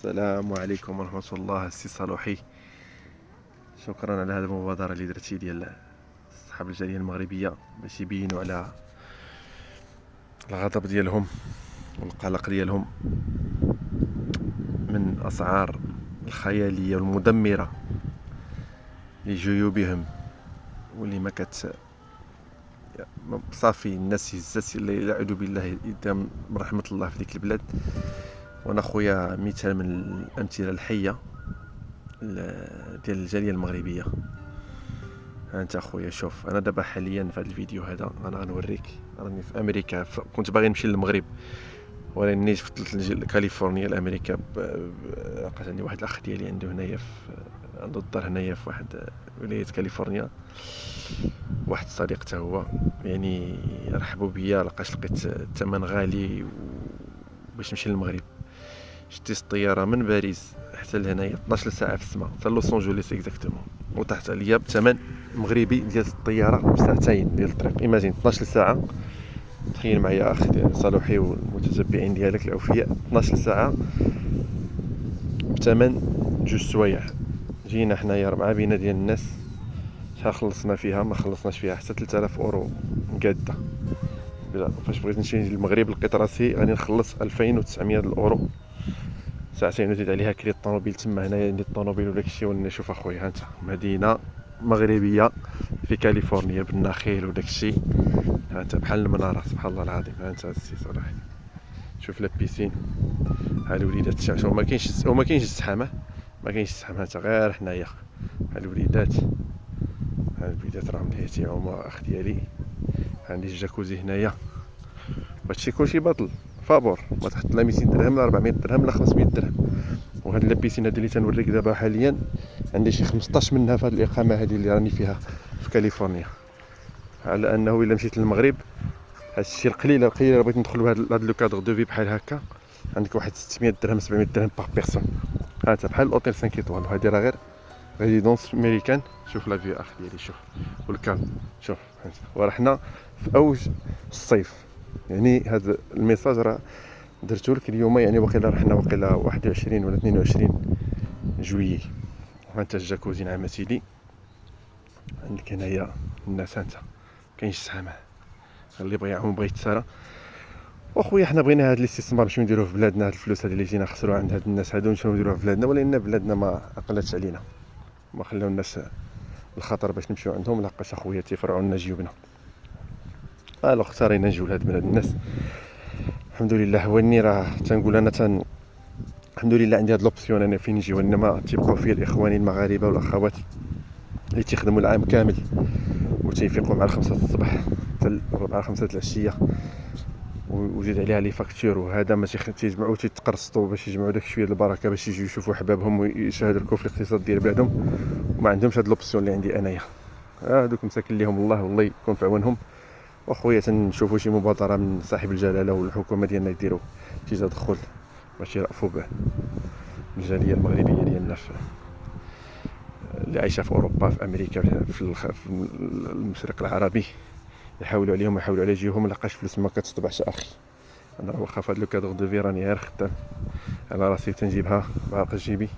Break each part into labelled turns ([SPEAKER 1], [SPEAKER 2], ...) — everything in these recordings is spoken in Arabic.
[SPEAKER 1] السلام عليكم ورحمة الله. السي صالوحي، شكرا على هذه المبادرة اللي درتي ديال أصحاب الجالية المغربية باش يبينوا على الغضب ديالهم والقلق ديالهم من أسعار الخيالية والمدمرة لجيوبهم، واللي ما صافي الناس هزات اللي يعوذ بالله قدام رحمة الله في ديك البلاد. وانا خويا مثال من الامثله الحيه ديال الجاليه المغربيه. ها انت خويا، شوف انا دابا حاليا في هذا الفيديو هذا انا غنوريك راني في امريكا. كنت باغي نمشي للمغرب ولكن في كاليفورنيا لامريكا. لقيت عندي واحد الاخ ديالي عنده هنايا عنده الدار هنايا في واحد ولايه كاليفورنيا، واحد الصديق حتى هو يعني رحبوا بيا. لقيت الثمن غالي باش نمشي للمغرب. شتي الطياره من باريس حتى لهنايا 12 ساعه في السماء، حتى لوس انجلوس اكزاكتومون، وطاحت عليا بثمن مغربي ديال الطياره بساعتين ديال الطريق. ايماجين 12 ساعه. تخيل معايا اخ صالوحي والمتتبعين ديالك الاوفياء، 12 ساعه بثمن جوج سوايع. جينا حنايا مع بينا ديال الناس، شحال خلصنا فيها؟ ما خلصناش فيها حتى 3000 اورو مقاده. فاش بغيت نمشي للمغرب لقيت راسي غادي نخلص 2900 الاورو ساعتين وزيد عليها كريت الطوموبيل. تما هنايا عندي الطوموبيل وداك الشيء. ونشوف اخويا، ها انت مدينه مغربيه في كاليفورنيا بالنخيل وداك الشيء. ها انت بحال المناره، سبحان الله العظيم. ها انت السي صلاح، شوف لا بيسين، ها الوليدات الشمس. وما كاينش الزحام، ما كاينش الزحام. ها انت غير حنايا، ها الوليدات راهم تيعوموا اخ ديالي. عندي الجاكوزي هنايا. هادشي كلشي باطل فابور، ما تحط لا 200 درهم لا 400 درهم لا 500 درهم. وهاد لابيسين هادي اللي تنوريك دابا حاليا عندي شي 15 منها في هاد الاقامه هادي اللي راني فيها في كاليفورنيا. على انه الا مشيت للمغرب هادشي القليل بغيت ندخل لهاد لو كادر دو في بحال هكا، عندك واحد 600 درهم 700 درهم باغ بيرسون. ها انت بحال الاوتيل 5 ايطوال، وهادي راه غير ريزيدونس امريكان. شوف لا في اخ ديالي، شوف والكالم، شوف وراه حنا في اوج الصيف. يعني هذا الميساج راه درتو لك اليوم، يعني واقيلا حنا واقيلا 21 ولا 22 جويي. وانت الجاكوزي نعم سيدي. عندك هنايا الناس، انت كاينش زحمه، اللي بغى يعوم بغى يتسارى. واخويا حنا بغينا هذا الاستثمار نمشيو نديروه في بلادنا. هاد الفلوس هذه اللي جينا خسروا عند هاد الناس هادو نمشيو نديروها في بلادنا، ولكن بلادنا ما اقلتش علينا، ما خلاو الناس الخطر باش نمشيو عندهم. لحقاش اخويا تيفرعوا لنا جيوبنا. الو اختارينا نجيو لهاد بلاد الناس. الحمد لله. واني راه تنقول انا الحمد لله عندي هاد لوبسيون انا فين نجي، وانما تيبقاو فيا الاخواني المغاربه والاخوات اللي تيخدموا العام كامل وتيفيقوا مع 5 الصباح حتى 4 5 العشيه، وزيد عليها لي فاكتور. وهذا ماشي تيجمعوا تيتقرصطوا باش يجمعوا داك شويه البركه باش يجيو يشوفوا حبابهم ويشاركوا في الاقتصاد ديال بلادهم، وما عندهمش هاد لوبسيون اللي عندي انايا. هادوك مساكن ليهم الله والله يكون في عونهم. واخويا تنشوفوا شي مبادره من صاحب الجلاله والحكومه ديالنا يديروا شي تدخل باش يرأفوا به الجاليه المغربيه ديالنا اللي عايشه في اوروبا، في امريكا، في المشرق العربي. يحاولوا عليهم ويحاولوا على جيهم، لقاش فلوس ما كتطبعش اخي. انا واخا في هاد لو كادر دو في راني غير خدام على راسي، تنجيبها بعرق جيبي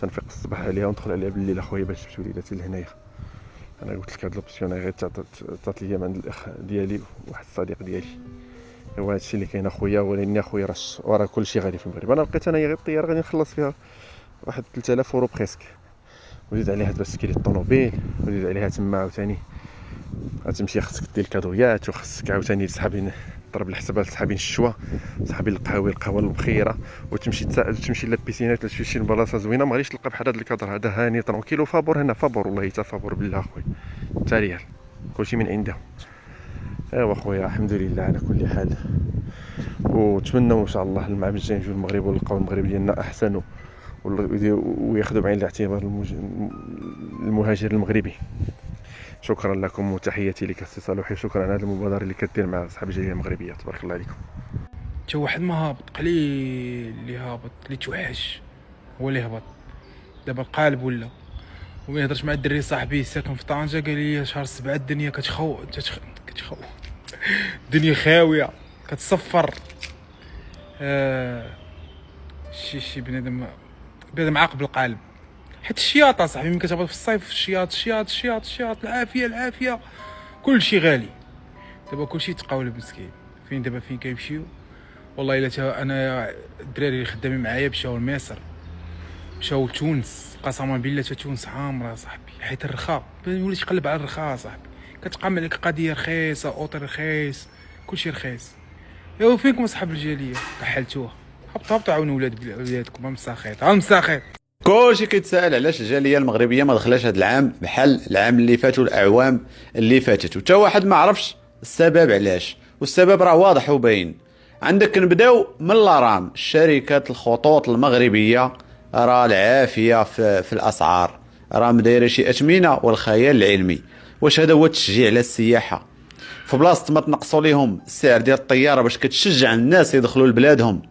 [SPEAKER 1] تنفيق الصباح عليها وندخل عليها بالليل اخويا باش تمشي وليداتي لهنايا. انا قلت لك هاد لوبسيون غير تعطات ليا من عند الاخ ديالي واحد الصديق ديالي. هو هادشي اللي كاين اخويا. ولكن اخويا راه كلشي غادي في المغرب. انا لقيت انايا غير الطياره غادي نخلص فيها واحد 3000 اورو بريسك، وزيد عليها باش تكري الطوموبيل، وزيد عليها تما عاوتاني غتمشي خصك دير الكادويات، وخصك عاوتاني تسحبين ضرب الحسابات، تسحبين الشوا، تسحبين القهوه المبخيره، وتمشي للبيسينات ولا شي بلاصه زوينه. ما غاديش تلقى بحال هذا الكادر هذا هاني طرونكيل وفابور. هنا فابور والله حتى فابور بالله اخويا، تا ريال كلشي من عندهم. ايوا اخويا الحمد لله على كل حال. ونتمنوا ان شاء الله العام الجاي نجيو للمغرب ونلقاو المغرب ديالنا احسن، وياخذوا بعين الاعتبار المهاجر المغربي. شكرا لكم وتحياتي لك السي صالوحي. شكرا على هذه المبادره اللي كدير مع اصحاب الجاليه المغربيه، تبارك الله عليكم.
[SPEAKER 2] تا واحد ما هابط قليل، اللي هابط اللي توحش هو اللي هبط. دابا القالب ولا. وملي هضرت مع الدري صاحبي ساكن في طنجة قال لي شهر 7 الدنيا كتخو الدنيا خاويه كتصفر. شي بنادم بدا معاقب القالب. حيت الشياط اصاحبي ملي كتهبط في الصيف الشياط العافيه كلشي غالي. دابا كلشي تقاول مسكين. فين كيمشيو؟ والله الا انا الدراري اللي خدامين معايا مشاو لمصر، مشاو لتونس، قسما بالله تونس عامره صاحبي، حيت الرخاء وليت تقلب على الرخاء صاحبي، كتقام عليك قضيه رخيصه، اوتر رخيص، كلشي رخيص. ايوا فينكم اصحاب الجاليه؟ كحلتوها. هبطوا عاونوا ولادكم مساخيط.
[SPEAKER 3] كلشي كيتسائل علاش الجاليه المغربيه ما دخلاش هذا العام بحال العام اللي فات والاعوام اللي فاتت، وتا واحد ما عرفش السبب علاش. والسبب راه واضح وباين. عندك نبداو من لارام، الشركات الخطوط المغربيه راه العافيه في الاسعار، راه مدايره شي اثمنه والخيال العلمي. واش هذا هو التشجيع على السياحه؟ في بلاصه ما تنقصوا لهم السعر ديال الطياره باش كتشجع الناس يدخلوا لبلادهم،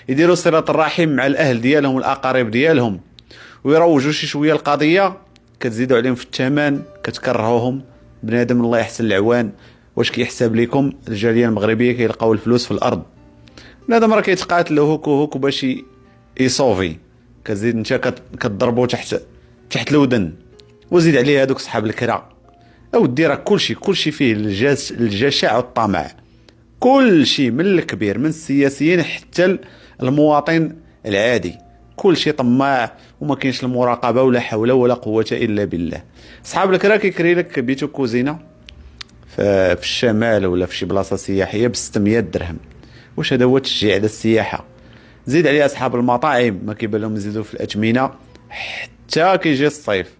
[SPEAKER 3] يديروا صله الرحم مع الاهل ديالهم والاقارب ديالهم، ويروجوا شي شويه القضيه، كتزيدوا عليهم في الثمن، كتكرهوهم. بنادم الله يحسن العوان، واش كيحسب لكم الجاليه المغربيه كيلقاو الفلوس في الارض؟ بنادم راه كيتقاتل هوك باش يصوفي، كتزيد انت كتضربو تحت الودن، وزيد عليه هذوك صحاب الكرا. اودي راه كلشي فيه الجشع والطمع، كلشي من الكبير، من السياسيين حتى المواطن العادي، كلشي طماع وما كاينش المراقبه ولا حول ولا قوه الا بالله. صحاب الكرا كيكري لك بيتو كوزينه في الشمال ولا في شي بلاصه سياحيه ب 600 درهم. واش هذا هو التشجيع على السياحه؟ زيد عليها اصحاب المطاعم ما كيبان لهم يزيدوا في الاثمنه حتى كيجي الصيف.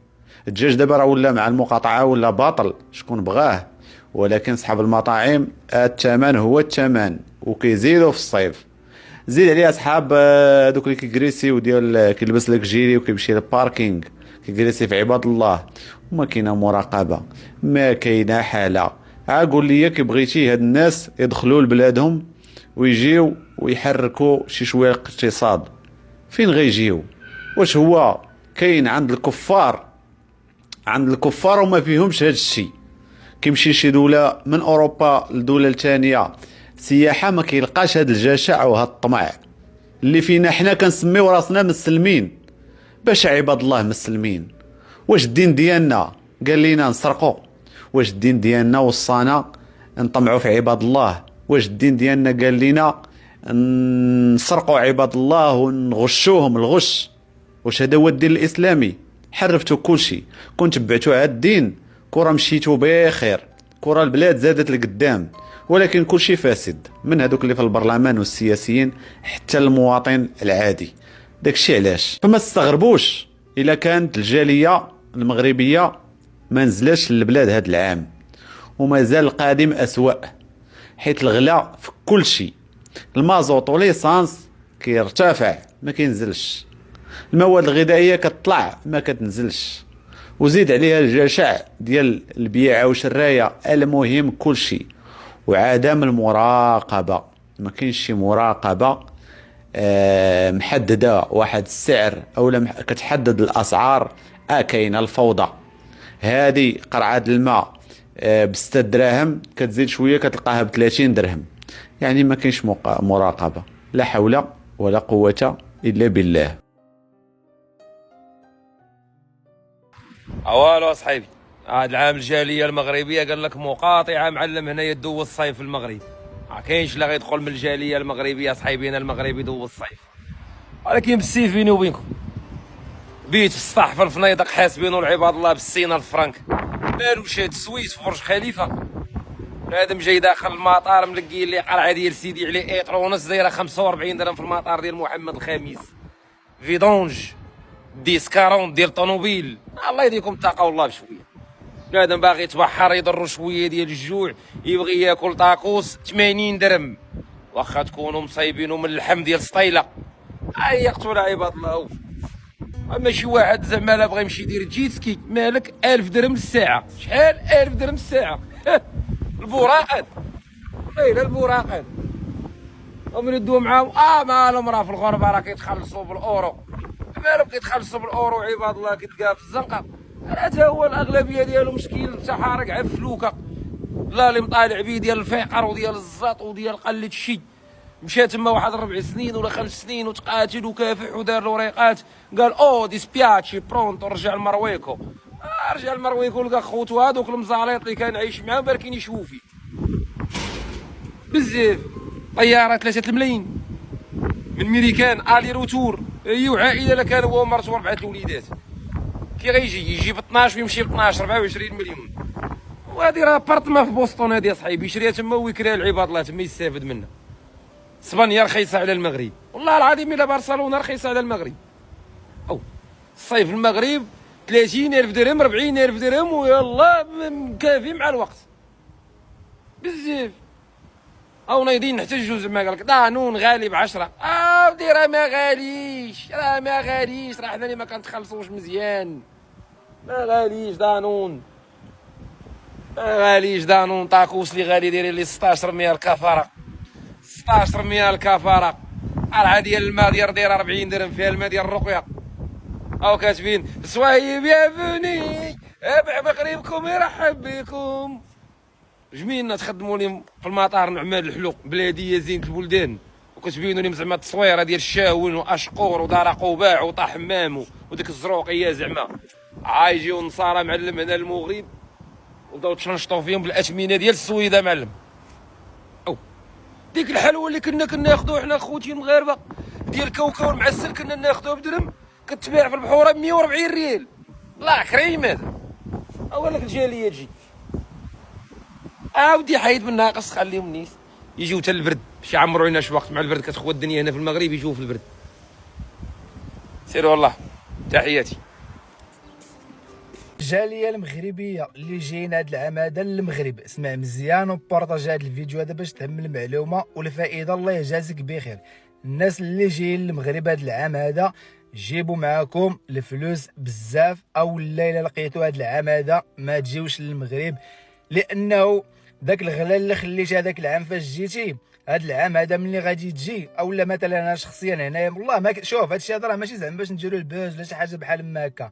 [SPEAKER 3] الدجاج دابا راه ولا مع المقاطعه ولا باطل، شكون بغاه؟ ولكن صحاب المطاعم الثمن هو الثمن وكيزيدوا في الصيف. زيد عليها اصحاب دوك اللي كيكريسيو ديال كيلبس لك جيري وكيمشي للباركينغ كيكريسي في عباد الله، وما كاينه مراقبه، ما كاينه حاله. قول لي كي بغيتي هاد الناس يدخلوا لبلادهم ويجيو ويحركوا شي شويه الاقتصاد، فين غيجيو؟ واش هو كاين عند الكفار وما فيهمش هاد الشيء؟ كيمشي شي دوله من اوروبا لدوله ثانيه سياحه ما كيلقاش هاد الجشع وهاد الطمع اللي فينا حنا كنسميو راسنا مسلمين. باش عباد الله مسلمين؟ واش الدين ديالنا قال لينا نسرقوا؟ واش الدين ديالنا وصانا نطمعوا في عباد الله؟ واش الدين ديالنا قال لينا نسرقوا عباد الله ونغشوهم الغش؟ واش هذا هو الدين الاسلامي؟ حرفتوا كلشي، كنت تبعتوا على الدين كره مشيتوا بخير، كره البلاد زادت لقدام. ولكن كلشي فاسد، من هذوك اللي في البرلمان والسياسيين حتى المواطن العادي. داكشي علاش فما تستغربوش الا كانت الجاليه المغربيه ما نزلش للبلاد هذا العام، ومازال القادم اسوأ، حيت الغلا في كل شيء. المازوط وليسانس كيرتفع ما كينزلش، المواد الغذائيه كتطلع ما كتنزلش، وزيد عليها الجشع ديال البيعه وشرايه. المهم كل شيء، وعدم المراقبه، ما كاينش شي مراقبه محدده واحد السعر او كتحدد الاسعار. كاينه الفوضى. هذه قرعه الماء ب6 دراهم كتزيد شويه كتلقاها ب30 درهم، يعني ما كاينش مراقبه. لا حول ولا قوه الا بالله.
[SPEAKER 4] اوالو اصحابي، هاد العام الجاليه المغربيه قال لك مقاطعه معلم هنا يدوز الصيف في المغرب. ما كاينش لا غيدخل من الجاليه المغربيه صحيبينا المغرب يدوز الصيف. ولكن بالسيف بيني وبينكم بيت في السطح في الفنيدق حاسبينو العباد الله بالسينه الفرنك، مالوش هاد السويس في برج خليفه. بنادم جاي داخل المطار ملقي لي قرعه ديال سيدي عليه ايطرونس دايره 45 درهم في المطار ديال محمد الخامس. فيدونج 10-40 ديال طوموبيل. الله يديكم تقاو الله بشويه. بنادم باغي يتبحر يضرو شويه ديال الجوع يبغي ياكل طاكوس 80 درهم، واخا تكونوا مصايبينو من اللحم ديال سطيله. يقتلوا عباد الله. اما شي واحد زعما لا بغى يمشي يدير جيتسكي مالك 1000 درهم الساعه. شحال 1000 درهم الساعه؟ البراقد لا البراقد ومن يدوا معاهم مالهم راه في الغربه راه كيتخلصوا بالاورو. مالهم كيتخلصوا بالاورو عباد الله كيتلقى في الزنقه. هذا هو الاغلبيه ديالهم مسكين تحارق عفلوكه، لا اللي مطالع بيه ديال الفقر وديال الزاط وديال قله الشي. مشى تما واحد 4 سنين ولا 5 سنين وتقاتل وكافح ودار الوريقات، قال او ديسبياتشي برونتو رجع لمرويكو. رجع لمرويكو لقى خوتو هذوك المزاليط اللي كان عايش معاهم بركين يشوفوا فيه بزاف. طياره 3 الملايين من ميريكان الي روتور، هي وعائله لا كان هو ومرته و4 الوليدات. كي غيجي يجيب 12 ويمشي ب 12 24 مليون. وهذه راه بارتما في بوسطون هذه يا صاحبي، يشريها تما ويكريها العباد الله تما يستافد منها. اسبانيا رخيصه على المغرب والله العظيم، الا برشلونه رخيصه على المغرب. او الصيف المغرب 30,000 درهم 40,000 درهم ويلا مكافي مع الوقت بزاف. او نايضين نحتاجو زعما قالك دانون غالي ب10. ودي راه ما غاليش، راه ما غاليش، راه حنا اللي ما كنتخلصوش مزيان. ما غاليش دانون، ما غاليش دانون. طاكوس اللي غالي دايرين لي 1600 الكفاره، 1600 الكفاره. العا ديال الماء داير 40 درهم فيها الماء ديال الرقيه. او كاتبين سواي بيافوني بمغربكم يرحب بكم. جميلنا تخدموا لي في المطار نعمال الحلو بلاديه زينة البلدان، وكتبينوا لي زعما التصويره ديال الشاون واشقور ودار قباع وطا حمام وديك الزروقيه زعما. عايجيو النصارى معلم هنا المغرب وبداو تشنشطوا فيهم بالاثمنه ديال السويده معلم. او ديك الحلوه اللي كنا كناخذوها حنا خوتي المغاربه ديال الكاوكاو المعسل، كنا ناخذوها بدرهم كتباع في البحوره ب 140 ريال. الله كريم هذا. اولك الجاليه تجي ودي حيد من ناقص، خليهم نيس يجيو حتى البرد باش يعمروا لنا شي وقت مع البرد. كتخوى الدنيا هنا في المغرب يجيو في البرد. سيروا والله تحياتي.
[SPEAKER 5] الجاليه المغربيه اللي جايين هذا العام هذا للمغرب، اسمع مزيان وبارطاج هذا الفيديو هذا باش تهم المعلومه والفائده. الله يجازيك بخير. الناس اللي جايين للمغرب هذا العام هذا جيبوا معاكم الفلوس بزاف، او الا لقيتوا هذا العام هذا ما تجيوش للمغرب، لانه داك الغلا اللي خليت هذاك العام فاش جيتي هذا العام هذا ملي غادي تجي، اولا مثلا انا شخصيا هنايا والله ما شوف هذا الشيء هذا راه ماشي زعما باش نديروا البوز ولا شي حاجه بحال ما هكا.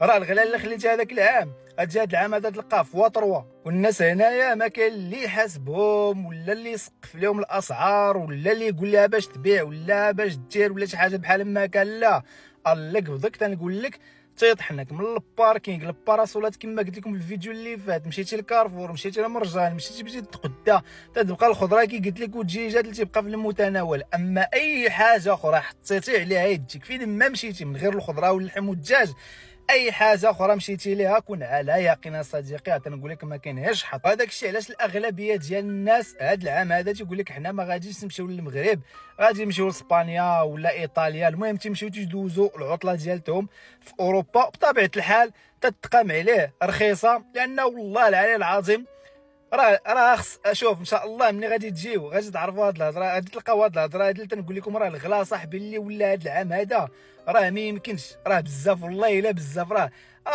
[SPEAKER 5] راه الغلا اللي خليت هذاك العام هذا العام هذا تلقاه في وطروا، والناس هنايا ما كاين اللي يحاسبهم ولا اللي يسقف لهم الاسعار ولا اللي يقول لها باش تبيع ولا باش دير ولا شي حاجه بحال ما هكا. لا الله قبضك تنقول لك تيطحنك من الباركينغ للباراسولات كما قلت لكم في الفيديو اللي فات. مشيتي لكارفور، مشيتي لمرجان، مشيتي تتغدى، تتبقى الخضره كي قلت لك والدجاجات اللي تيبقى في المتناول. اما اي حاجه اخرى حطيتي عليها يديك فين ما مشيتي من غير الخضره واللحم والدجاج، اي حاجه اخرى مشيتي ليها كون على يقين صديقي تنقول لك ما كاينهاش حط. هذاك الشيء علاش الاغلبيه ديال الناس هذا العام هذا تيقول لك حنا ما غاديش نمشيو للمغرب، غادي نمشيو لاسبانيا ولا ايطاليا. المهم تيمشيو تيدوزوا العطله ديالتهم في اوروبا. بطبيعه الحال تتقام عليه رخيصه، لانه والله العلي العظيم راه خص شوف ان شاء الله ملي غادي تجيو غادي تعرفوا هاد الهضره، غادي تلقاو هاد الهضره هادي اللي تنقول لكم. راه الغلا صاحبي اللي ولا هاد العام هذا راه ما يمكنش، راه بزاف والله الا بزاف. راه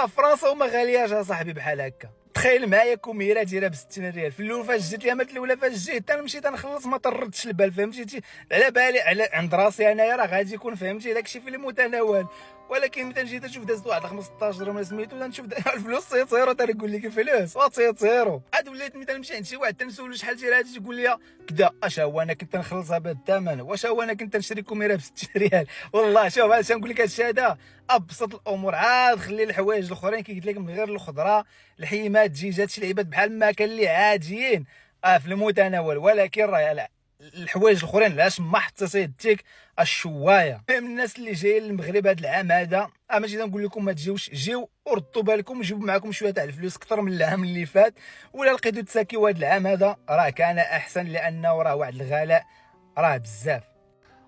[SPEAKER 5] فرنسا وما غالياش صاحبي بحال هكا. تخيل معايا كوميره دايره ب 60 ريال. في الاول فاش جيت اليامات الاولى فاش جيت انا مشيت نخلص ما طردتش البال، فهمتي؟ على بالي على عند راسي انايا راه غادي يكون فهمتي داكشي في المتناول. ولكن ملي تنجي تشوف دازت واحد 15 درهم سميتو تنشوف الفلوس تيطيروا. تنقول لك الفلوس تيطيروا. عاد وليت ملي تنمشي عند شي واحد تنسولو شحال داير هادي تقول لي كدا اش هو انا كنت نخلصها بهذا الثمن، واش هو انا كنت نشري كوميره ب 60 ريال. والله شوف هذا تنقول لك هادشي هذا ابسط الامور. عاد خلي الحوايج الاخرين كي قلت لك من غير الخضره الحيمات الدجاجات شي لعيبات بحال ما كان اللي عاديين في المتناول. ولكن راه الحوايج الاخرين علاش ما حطيتي يديك الشوايه. من الناس اللي جايين للمغرب هذا العام هذا ماشي نقول لكم ما تجيوش، جيو وردوا بالكم وجيبوا معكم شويه تاع الفلوس اكثر من العام اللي فات، ولا لقيتو تساكيو هذا العام هذا راه كان احسن، لانه راه واحد الغلاء راه بزاف.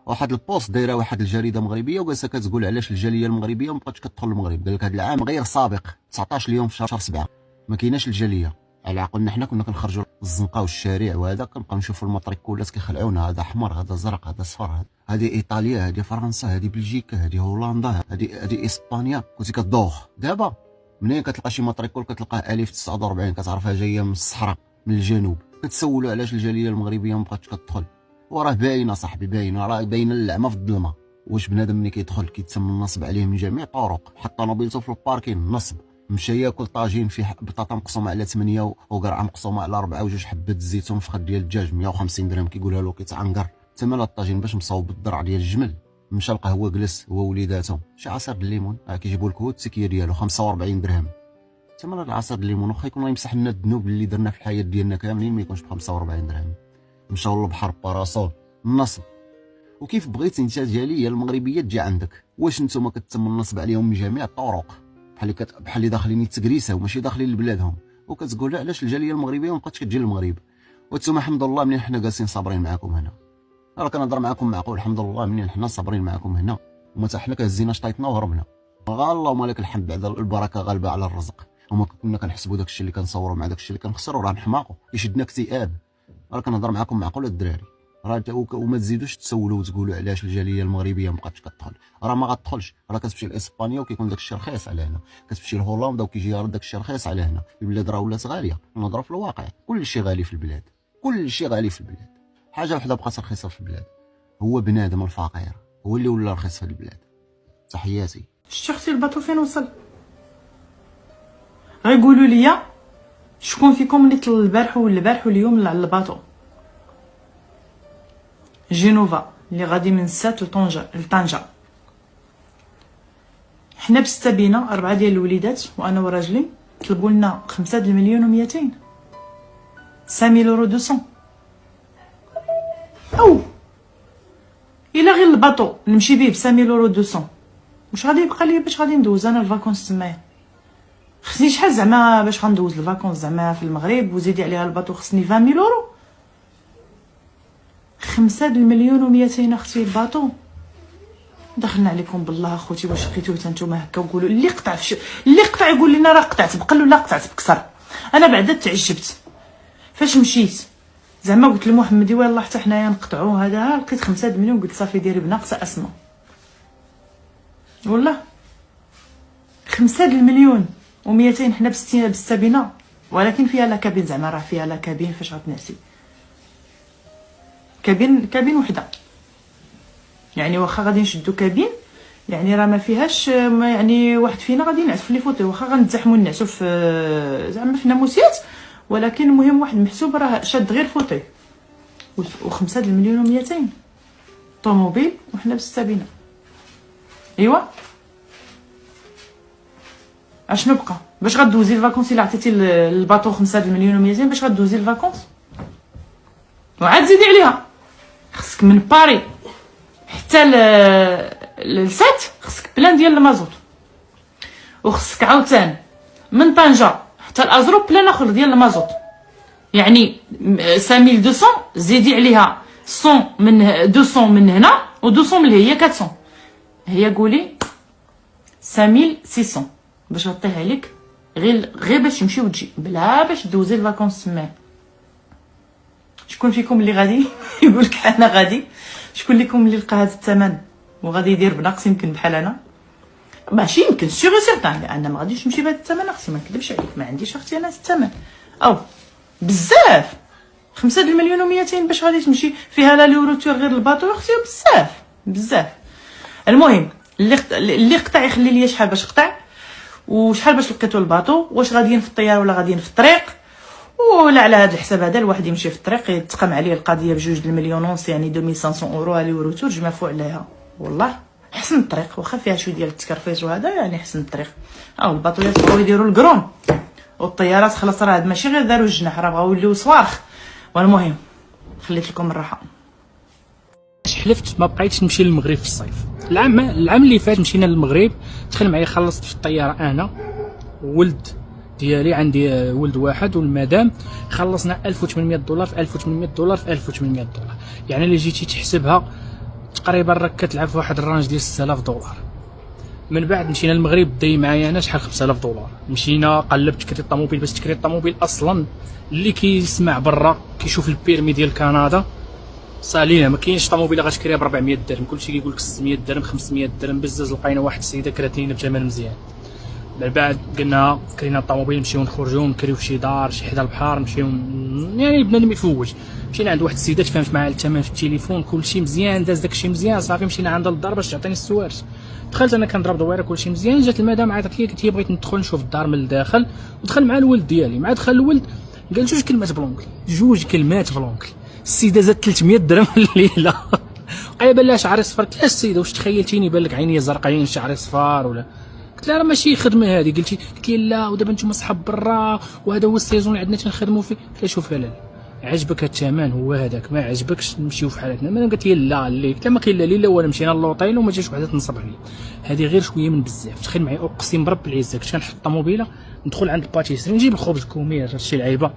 [SPEAKER 6] واحد البوست دايره واحد الجريده مغربيه وجالسه كتقول علاش الجاليه المغربيه ما بقاتش كتدخل المغرب. قال لك هذا العام غير سابق 19 يوم في شهر 7 ما كايناش الجاليه. على عقلنا حنا كنا كنخرجوا الزنقه والشارع وهذا كنبقاو نشوفوا الماتريكولات كيخلعونا، هذا احمر هذا زرق هذا صفر، هذه ايطاليا هذه فرنسا هذه بلجيكا هذه هولندا هذه اسبانيا. كنتي كتدوخ. دابا منين كتلقى شي ماتريكول كتلقاه 1049 كتعرفها جايه من الصحراء من الجنوب. كتسولوا علاش الجاليه المغربيه ما بقاتش كتدخل، وراه باينه صاحبي باينه، راه باينه اللعمه في الظلمه. واش بنادم ملي كيدخل كيتم النصب عليه من جميع الطرق، حط طوموبيلته في الباركين نصب، مشى ياكل طاجين فيه بطاطا مقسومه على 8 وقرعه مقسومه على 4 وجوج حبات الزيتون في خد ديال الدجاج 150 درهم كيقولها له كيتعنقر. تمن الطاجين باش مصاوب بالضرع ديال الجمل. مشى القهوه جلس هو وليداتو، شي عصير الليمون كيجيبوا لك هو التسكيه ديالو 45 درهم. تمن العصير الليمون واخا يكون يمسح لنا الذنوب اللي درنا في الحياه ديالنا كاملين ما يكونش ب 45 درهم. مشاو للبحر باراسول النصب. وكيف بغيتي انت جاليه المغربيه تجي عندك، واش نتوما كتم النصب عليهم من جميع الطرق بحال اللي داخلين التكريسه وماشي داخلين لبلادهم، وكتقول لا علاش الجاليه المغربيه ما بقاتش كتجي للمغرب؟ وانتم الحمد لله منين حنا جالسين صابرين معاكم هنا. راه كنهضر معاكم معقول، الحمد لله منين حنا صابرين معاكم هنا وما حتى حنا كهزينا شطيطنا وهربنا. اللهم لك الحمد، بعد البركه غالبه على الرزق. وما كنا كنحسبوا داك الشيء اللي كنصوروا مع داك الشيء اللي كنخسروا راه نحماقوا يشدنا اكتئاب. راه كنهضر معاكم معقول الدراري، راه وما تزيدوش تسولوا وتقولوا علاش الجاليه المغربيه ما بقاتش كتدخل. راه ما غتدخلش، راه كتمشي لاسبانيا وكيكون داك الشيء رخيص على هنا، كتمشي لهولندا وكيجي داك الشيء رخيص على هنا. البلاد راه ولات غاليه، نهضروا في الواقع، كل شيء غالي في البلاد، كل شيء غالي في البلاد. حاجه وحده بقات رخيصه في البلاد، هو بنادم الفقير هو اللي ولا رخيص في البلاد. تحياتي.
[SPEAKER 7] شتي اختي الباطو فين وصل؟ غيقولوا لي شكون فيكم اللي طل البارح واليوم على الباطو؟ جينوفا اللي غادي من سات لطنجة. حنا بستة بينا 4 ديال الوليدات وانا وراجلي طلبوا لنا 5 مليون و200 5000 يورو 200. او الا غير الباطو نمشي به ب 5000 يورو 200 واش غادي يبقى لي باش غادي ندوز انا الفاكونس تمايا؟ خصني شحال زعما باش غندوز الفاكونس زعما في المغرب وزيدي عليها الباطو خصني 20000 يورو. 5 مليون و200 اختي الباطو. دخلنا عليكم بالله اخوتي، واش لقيتوه حتى نتوما هكا وقولوا اللي قطع اللي قطع يقول لنا راه قطعت بقل ولا قطعت بكسر. انا بعدا تعجبت فاش مشيت زعما قلت لمحمدي والله حتى حنايا نقطعوا هذا، لقيت 5 مليون قلت صافي ديري بناقصه اسماء والله 5 مليون و200 حنا بستة بينا، ولكن فيها لا كابين زعما راه فيها لا كابين فاش غتنعسي كابين وحده، يعني واخا غادي نشدو كابين يعني راه ما فيهاش يعني واحد فينا غادي ينعس في لي فوتي، واخا غنتزاحمو نعسو في زعما في ناموسيات، ولكن المهم واحد محسوب راه شاد غير فوتي. و5 مليون و200 طوموبيل وحنا بستة بينا. ايوا اشنو بقى باش غدوزي الفاكونس الا عطيتي الباطو 5 مليون و200 باش غدوزي الفاكونس؟ وعاد زيدي عليها خصك من باري حتى لسات خصك بلان ديال المازوت، وخصك عاوتاني من طنجة حتى الازرو بلان اخر ديال المازوت، يعني 5200 زيدي عليها 100 من 200 من هنا و200 من هي 400، هي قولي 5600 باش غطيه عليك غير باش تمشي وتجي بلا باش دوزي الفاكونس تما. شكون فيكم اللي غادي يقول لك انا غادي؟ شكون لكم اللي لقى هذا الثمن وغادي يدير بنقص يمكن بحال انا؟ ماشي يمكن سيغ سيغتان، لان ما غاديش نمشي بهذا الثمن اختي، ما نكذبش عليك، ما عنديش اختي انا الثمن او بزاف. 5 مليون و200 باش غادي تمشي فيها لا لوروتور غير الباطو اختي بزاف. المهم اللي قطع يخلي لي شحال باش قطع وشحال باش لقيتو الباطو، واش غاديين في الطياره ولا غاديين في الطريق، ولا على هذا الحساب هذا الواحد يمشي في الطريق يتقام عليه القضيه ب2 المليون ونص، يعني 2500 اورو على لوروتور جو مفو عليها والله. حسن الطريق واخا فيها شويه ديال التكرفيس وهذا، يعني حسن الطريق. الباطويات بغاو يديروا الكرون والطيارات خلاص راه ماشي غير داروا الجناح، راه بغاو يوليو صواريخ. والمهم خليت لكم الراحه.
[SPEAKER 8] حلفت ما بقيتش نمشي للمغرب في الصيف. العام اللي فات مشينا للمغرب، دخل معايا خلصت في الطياره انا ولد ديالي، عندي ولد واحد والمدام، خلصنا $1800 في $1800 في $1800، يعني اللي جيتي تحسبها تقريبا راك كتلعب في واحد الرانج ديال $6000. من بعد مشينا للمغرب داي معايا انا شحال $5000. مشينا قلبت كريت الطوموبيل، باش تكري الطوموبيل اصلا اللي كيسمع برا كيشوف البيرمي ديال كندا سالينا، ما كاينش طوموبيل غتكريها ب 400 درهم، كلشي كيقول لك 600 درهم 500 درهم. بزاف لقينا واحد السيده كرات لينا بثمن مزيان. من بعد قلنا كرينا الطوموبيل نمشيو نخرجوا نكريو في شي دار شي حدا البحر، نمشيو يعني بنادم يفوج. مشينا عند واحد السيده تفاهمت معها الثمن في التليفون، كلشي مزيان، داز داكشي مزيان، صافي مشينا عندها للدار باش تعطيني السوارت. دخلت انا كنضرب دويره كلشي مزيان، جات المدام عيطت لي قالت لي بغيت ندخل نشوف الدار من الداخل، ودخل مع الولد ديالي. مع دخل الولد قال 2 كلمات بلونكل، 2 كلمات بلونكل. السيده زاد 300 درهم الليله. قايبه لها شعري صفر. قلت لها السيده واش تخيلتيني بان لك عيني زرقاين شعري صفار ولا؟ قلت لها راه ماشي خدمه هذه. قلت لي لا ودابا نتوما صحاب برا وهذا هو السيزون اللي عندنا تنخدموا فيه. قلت لها شوف لالا عجبك الثمن هو هذاك، ما عجبكش نمشيو في حالتنا. ما قالت لي لا اللي قلت لها ما كاين لا ليله ولا مشينا للوطيل وما جاش وحده تنصب عليا. هذه غير شويه من بزاف. تخيل معايا اقسم برب العزه كنت كنحط الطوموبيله ندخل عند الباتيسري نجيب الخبز كومير شي لعيبه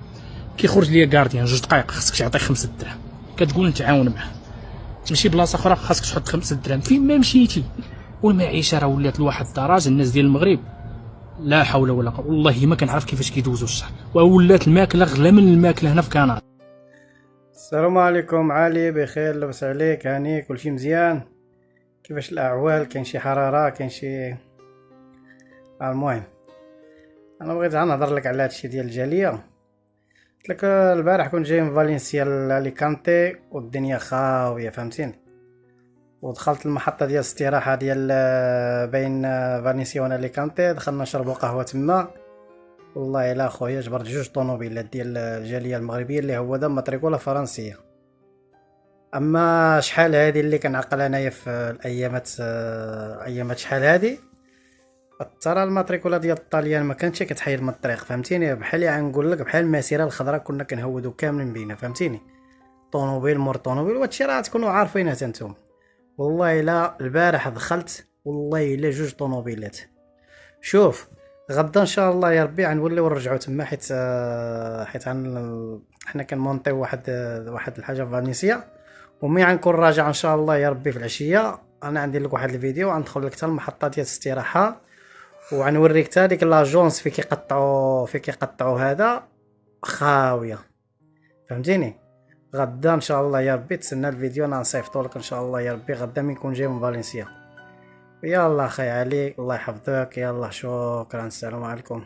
[SPEAKER 8] كيخرج ليا كارديان 2 دقائق خاصك تعطي 5 دراهم. كتقول نتعاون معاه. تمشي بلاصه اخرى خاصك تحط 5 دراهم. فين ما مشيتي والمعيشه راه ولات لواحد الدرجه. الناس ديال المغرب لا حول ولا قوه والله ما كنعرف كيفاش كيدوزوا الشهر. وولات الماكله غلا من الماكله هنا في كندا.
[SPEAKER 9] السلام عليكم. علي بخير؟ لاباس عليك؟ هاني كلشي مزيان؟ كيفاش الاحوال؟ كاين شي حراره؟ كاين شي؟ المهم انا بغيت نهضر لك على هادشي ديال الجاليه. قلت لك البارح كنت جاي من فالنسيا لاليكانتي والدنيا خاويه فهمتيني، ودخلت المحطه ديال الاستراحه ديال بين فالنسيا واليكانتي. دخلنا نشربوا قهوه تما. والله الا خويا جبرت 2 طوموبيلات ديال الجاليه المغربيه اللي هو دا ماتريكولا فرنسيه. اما شحال هذه اللي كنعقل انايا في ايامات شحال هذه ترى الماتريكولا ديال الطاليان ما كانتش كتحيد من الطريق فهمتيني. بحال نقول لك بحال المسيره الخضراء كنا كنهودو كاملين بينا فهمتيني، طوموبيل مور طوموبيل. وهادشي راه تكونوا عارفينه حتى نتوما. والله الا البارح دخلت والله الا 2 طوموبيلات. شوف غدا ان شاء الله يا ربي غنوليو نرجعوا تما حيت حنا كنمونطيو واحد الحاجه في فالنسيا، ومي غنكون راجع ان شاء الله يا ربي في العشيه انا عندي لك واحد الفيديو غندخل لك حتى المحطه ديال الاستراحه وغنوريك حتى ديك لاجونس فين كيقطعوا هذا خاويه فهمتيني. غدا ان شاء الله يا ربي تسنى الفيديو انا نصيفطو لك ان شاء الله يا ربي غدا من نكون جاي من فالنسيا. يلا اخي علي الله يحفظك. يلا شكرا السلام عليكم.